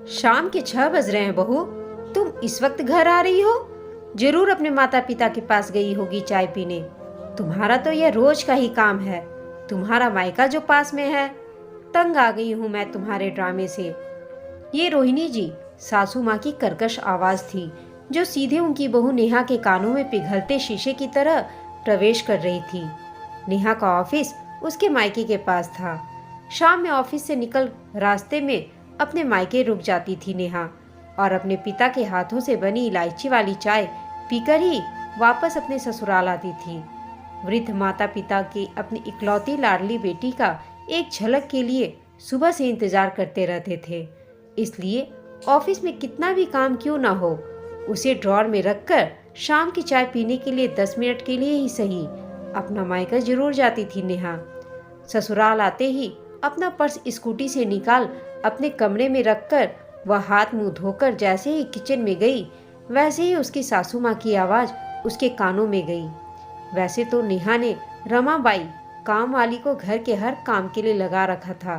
शाम के 6 बज रहे हैं बहू। तुम इस वक्त घर आ रही हो? जरूर अपने माता पिता के पास गई होगी चाय पीने। तुम्हारा तो यह रोज का ही काम है। तुम्हारा मायका जो पास में है। तंग आ गई हूँ मैं तुम्हारे ड्रामे से। ये रोहिणी जी, सासू माँ की कर्कश आवाज थी जो सीधे उनकी बहू नेहा के कानों में पिघलते शीशे की तरह प्रवेश कर रही थी। नेहा का ऑफिस उसके मायके के पास था। शाम में ऑफिस से निकल रास्ते में अपने मायके रुक जाती थी नेहा और अपने पिता के हाथों से बनी इलायची वाली चाय पीकर ही वापस अपने ससुराल आती थी। वृद्ध माता पिता की अपनी इकलौती लाडली बेटी का एक झलक के लिए सुबह से इंतजार करते रहते थे। इसलिए ऑफिस में कितना भी काम क्यों ना हो, उसे ड्रॉर में रखकर शाम की चाय पीने के लिए 10 मिनट के लिए ही सही अपना मायका जरूर जाती थी नेहा। ससुराल आते ही अपना पर्स स्कूटी से निकाल अपने कमरे में रखकर वह हाथ मुंह धोकर जैसे ही किचन में गई, वैसे ही उसकी सासू माँ की आवाज उसके कानों में गई। वैसे तो नेहा ने रमाबाई काम वाली को घर के हर काम के लिए लगा रखा था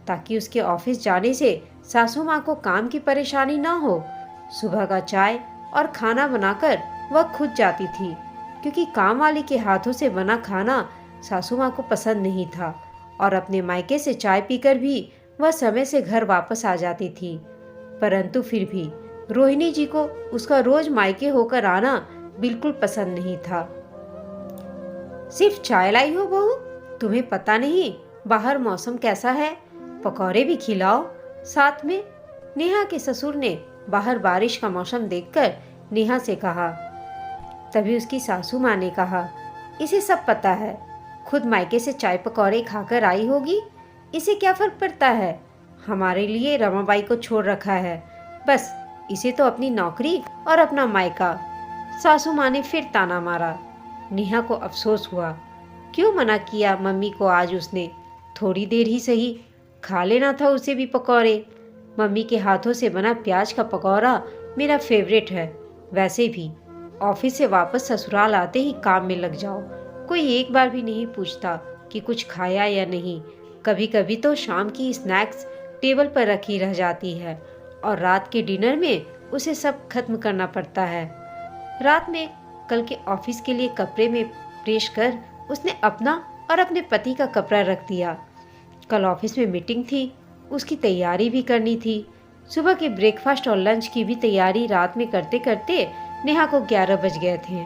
ताकि उसके ऑफिस जाने से सासू माँ को काम की परेशानी ना हो। सुबह का चाय और खाना बनाकर वह खुद जाती थी क्योंकि काम वाली के हाथों से बना खाना सासू माँ को पसंद नहीं था और अपने मायके से चाय पीकर भी वह समय से घर वापस आ जाती थी। परंतु फिर भी रोहिणी जी को उसका रोज मायके होकर आना बिल्कुल पसंद नहीं था। सिर्फ चाय लाई हो बहू? तुम्हें पता नहीं बाहर मौसम कैसा है? पकौड़े भी खिलाओ साथ में। नेहा के ससुर ने बाहर बारिश का मौसम देखकर नेहा से कहा। तभी उसकी सासू माँ ने कहा, इसे सब पता है, खुद मायके से चाय पकौड़े खाकर आई होगी, इसे क्या फर्क पड़ता है? हमारे लिए रमाबाई को छोड़ रखा है, बस इसे तो अपनी नौकरी और अपना मायका। सासू माँ ने फिर ताना मारा। नेहा को अफसोस हुआ, क्यों मना किया मम्मी को आज उसने? थोड़ी देर ही सही खा लेना था उसे भी पकौड़े। मम्मी के हाथों से बना प्याज का पकौड़ा मेरा फेवरेट है। वैसे भी ऑफिस से वापस ससुराल आते ही काम में लग जाओ, कोई एक बार भी नहीं पूछता कि कुछ खाया या नहीं। कभी कभी तो शाम की स्नैक्स टेबल पर रखी रह जाती है और रात के डिनर में उसे सब खत्म करना पड़ता है। रात में कल के ऑफिस के लिए कपड़े में प्रेस कर उसने अपना और अपने पति का कपड़ा रख दिया। कल ऑफिस में मीटिंग थी, उसकी तैयारी भी करनी थी। सुबह के ब्रेकफास्ट और लंच की भी तैयारी रात में करते करते नेहा को 11 बज गए थे।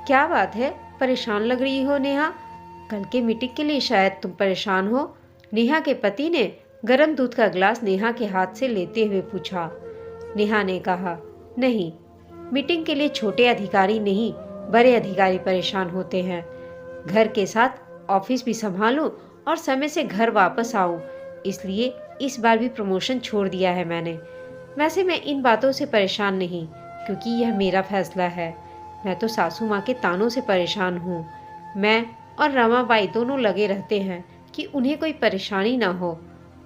क्या बात है, परेशान लग रही हो नेहा? कल के मीटिंग के लिए शायद तुम परेशान हो? नेहा के पति ने गर्म दूध का गिलास नेहा के हाथ से लेते हुए पूछा। नेहा ने कहा, नहीं, मीटिंग के लिए छोटे अधिकारी नहीं, बड़े अधिकारी परेशान होते हैं। घर के साथ ऑफिस भी संभालूं और समय से घर वापस आऊं, इसलिए इस बार भी प्रमोशन छोड़ दिया है मैंने। वैसे मैं इन बातों से परेशान नहीं, क्योंकि यह मेरा फैसला है। मैं तो सासू माँ के तानों से परेशान हूँ। मैं और रमाबाई दोनों लगे रहते हैं कि उन्हें कोई परेशानी ना हो।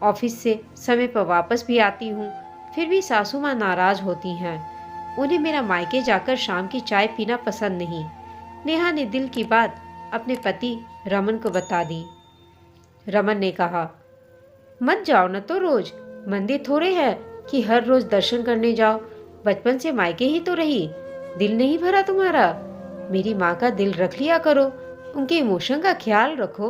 ऑफिस से समय पर वापस भी आती हूँ, फिर भी सासू माँ नाराज होती हैं। उन्हें मेरा मायके जाकर शाम की चाय पीना पसंद नहीं। नेहा ने दिल की बात अपने पति रमन को बता दी। रमन ने कहा, मत जाओ न तो रोज, मंदिर थोड़े है कि हर रोज दर्शन करने जाओ। बचपन से मायके ही तो रही, दिल नहीं भरा तुम्हारा? मेरी माँ का दिल रख लिया करो, उनके इमोशन का ख्याल रखो।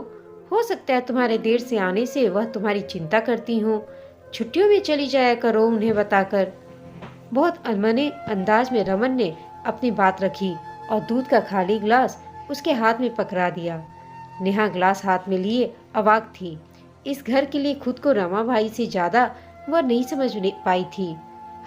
हो सकता है तुम्हारे देर से आने से वह तुम्हारी चिंता करती हो। छुट्टियों में चली जाया करो उन्हें बताकर। बहुत अनमने अंदाज में रमन ने अपनी बात रखी और दूध का खाली गिलास उसके हाथ में पकड़ा दिया। नेहा गिलास हाथ में लिए अवाक थी। इस घर के लिए खुद को रमाबाई से ज्यादा वह नहीं समझ पाई थी।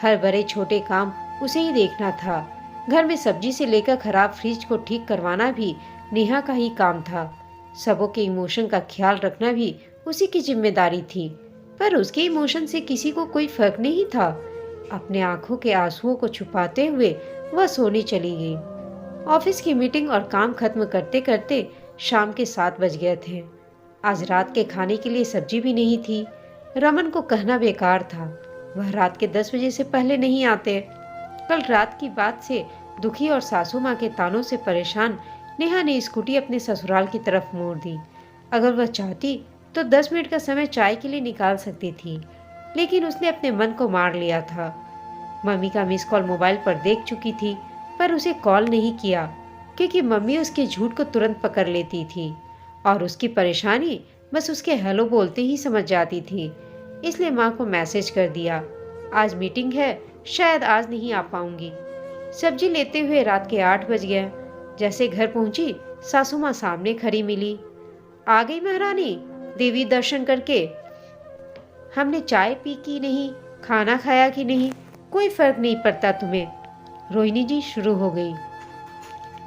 हर बड़े छोटे काम उसे ही देखना था। घर में सब्जी से लेकर खराब फ्रिज को ठीक करवाना भी नेहा का ही काम था। सबों के इमोशन का ख्याल रखना भी उसी की जिम्मेदारी थी। पर उसके इमोशन से किसी को कोई फर्क नहीं था। अपने आंखों के आंसुओं को छुपाते हुए वह सोने चली गई। ऑफिस की मीटिंग और काम खत्म करते करते शाम के 7 बज गए थे। आज रात के खाने के लिए सब्जी भी नहीं थी। रमन को कहना बेकार था, वह रात के 10 बजे से पहले नहीं आते। कल रात की बात से दुखी और सासू माँ के तानों से परेशान नेहा ने स्कूटी अपने ससुराल की तरफ मोड़ दी। अगर वह चाहती तो 10 मिनट का समय चाय के लिए निकाल सकती थी, लेकिन उसने अपने मन को मार लिया था। मम्मी का मिस कॉल मोबाइल पर देख चुकी थी, पर उसे कॉल नहीं किया क्योंकि मम्मी उसके झूठ को तुरंत पकड़ लेती थी और उसकी परेशानी बस उसके हेलो बोलते ही समझ जाती थी। इसलिए माँ को मैसेज कर दिया, आज मीटिंग है, शायद आज नहीं आ पाऊंगी। सब्जी लेते हुए रात के 8 बज गए। जैसे घर पहुंची, सासू माँ सामने खड़ी मिली। आ गई महारानी, देवी दर्शन करके? हमने चाय पी कि नहीं, खाना खाया कि नहीं, कोई फर्क नहीं पड़ता तुम्हें। रोहिणी जी शुरू हो गई।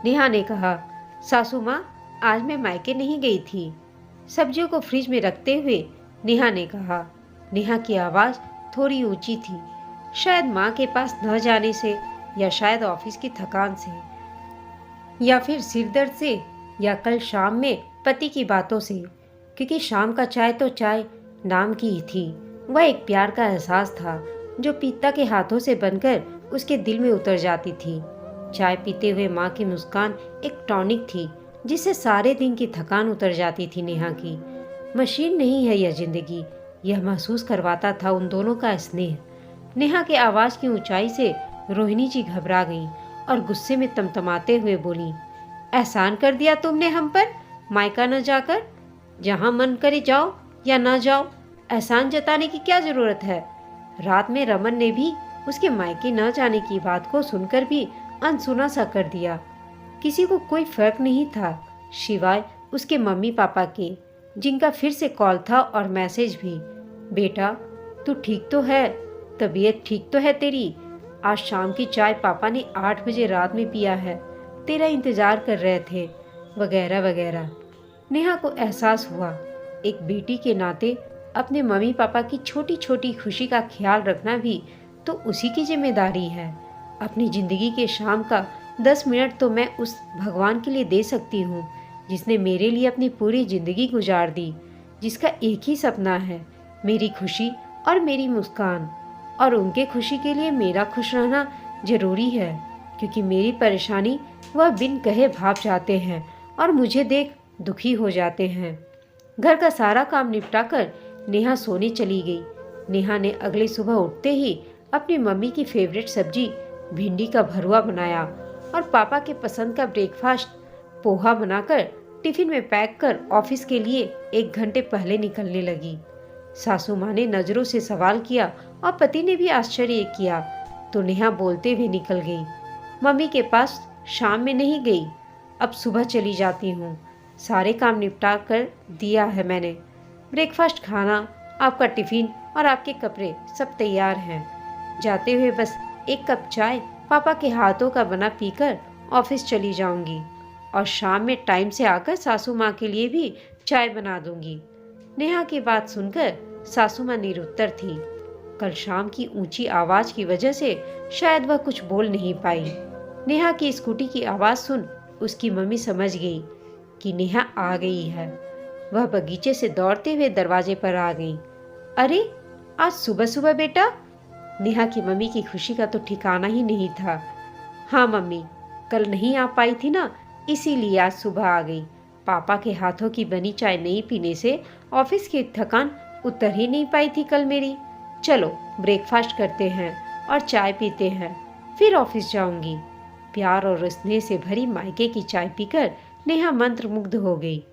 नेहा ने कहा, सासू माँ आज मैं मायके नहीं गई थी। सब्जियों को फ्रिज में रखते हुए नेहा ने कहा। नेहा की आवाज़ थोड़ी ऊंची थी, शायद माँ के पास न जाने से, या शायद ऑफिस की थकान से, या फिर सिरदर्द से, या कल शाम में पति की बातों से। क्योंकि शाम का चाय तो चाय नाम की ही थी। वह एक प्यार का एहसास था जो पिता के हाथों से बनकर उसके दिल में उतर जाती थी। चाय पीते हुए माँ की मुस्कान एक टॉनिक थी जिससे सारे दिन की थकान उतर जाती थी नेहा की। मशीन नहीं है यह जिंदगी, यह महसूस करवाता था उन दोनों का स्नेह। नेहा के आवाज़ की ऊंचाई से रोहिणी जी घबरा गईं और गुस्से में तमतमाते हुए बोली, एहसान कर दिया तुमने हम पर, मायका न जाकर। जहाँ मन करे जाओ या ना जाओ, एहसान जताने की क्या जरूरत है। रात में रमन ने भी उसके मायके न जाने की बात को सुनकर भी अनसुना सा कर दिया। किसी को कोई फर्क नहीं था सिवाय उसके मम्मी पापा के, जिनका फिर से कॉल था और मैसेज भी। बेटा तू ठीक तो है, तबीयत ठीक तो है तेरी? आज शाम की चाय पापा ने 8 बजे रात में पिया है, तेरा इंतजार कर रहे थे, वगैरह वगैरह। नेहा को एहसास हुआ एक बेटी के नाते अपने मम्मी पापा की छोटी छोटी खुशी का ख्याल रखना भी तो उसी की जिम्मेदारी है। अपनी ज़िंदगी के शाम का 10 मिनट तो मैं उस भगवान के लिए दे सकती हूँ जिसने मेरे लिए अपनी पूरी ज़िंदगी गुजार दी, जिसका एक ही सपना है, मेरी खुशी और मेरी मुस्कान। और उनके खुशी के लिए मेरा खुश रहना ज़रूरी है, क्योंकि मेरी परेशानी वह बिन कहे भाप जाते हैं और मुझे देख दुखी हो जाते हैं। घर का सारा काम निपटाकर नेहा सोने चली गई। नेहा ने अगली सुबह उठते ही अपनी मम्मी की फेवरेट सब्जी भिंडी का भरुआ बनाया और पापा के पसंद का ब्रेकफास्ट पोहा बनाकर टिफिन में पैक कर ऑफिस के लिए 1 घंटे पहले निकलने लगी। सासू माँ ने नजरों से सवाल किया और पति ने भी आश्चर्य किया तो नेहा बोलते हुए निकल गई, मम्मी के पास शाम में नहीं गई, अब सुबह चली जाती हूँ। सारे काम निपटा कर दिया है मैंने। ब्रेकफास्ट खाना, आपका टिफिन और आपके कपड़े सब तैयार हैं। जाते हुए बस 1 कप चाय पापा के हाथों का बना पीकर ऑफिस चली जाऊंगी और शाम में टाइम से आकर सासू माँ के लिए भी चाय बना दूंगी। नेहा की बात सुनकर सासू माँ निरुत्तर थी। कल शाम की ऊंची आवाज की वजह से शायद वह कुछ बोल नहीं पाई। नेहा की स्कूटी की आवाज सुन उसकी मम्मी समझ गई कि नेहा आ गई है। वह बगीचे से दौड़ते हुए दरवाजे पर आ गई। अरे आज सुबह सुबह बेटा? नेहा की मम्मी की खुशी का तो ठिकाना ही नहीं था। हाँ मम्मी, कल नहीं आ पाई थी ना, इसीलिए आज सुबह आ गई। पापा के हाथों की बनी चाय नहीं पीने से ऑफिस की थकान उतर ही नहीं पाई थी कल मेरी। चलो ब्रेकफास्ट करते हैं और चाय पीते हैं, फिर ऑफिस जाऊंगी। प्यार और स्नेह से भरी मायके की चाय पीकर नेहा मंत्रमुग्ध हो गई।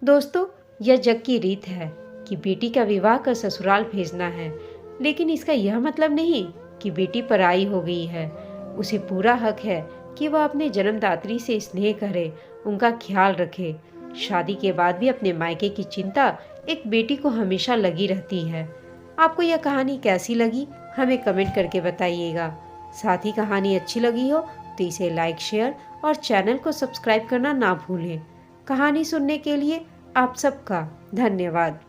दोस्तों, यह जग की रीत है कि बेटी का विवाह कर ससुराल भेजना है, लेकिन इसका यह मतलब नहीं कि बेटी पराई हो गई है। उसे पूरा हक है कि वह अपने जन्मदात्री से स्नेह करे, उनका ख्याल रखे। शादी के बाद भी अपने मायके की चिंता एक बेटी को हमेशा लगी रहती है। आपको यह कहानी कैसी लगी हमें कमेंट करके बताइएगा। साथ ही कहानी अच्छी लगी हो तो इसे लाइक, शेयर और चैनल को सब्सक्राइब करना ना भूलें। कहानी सुनने के लिए आप सबका धन्यवाद।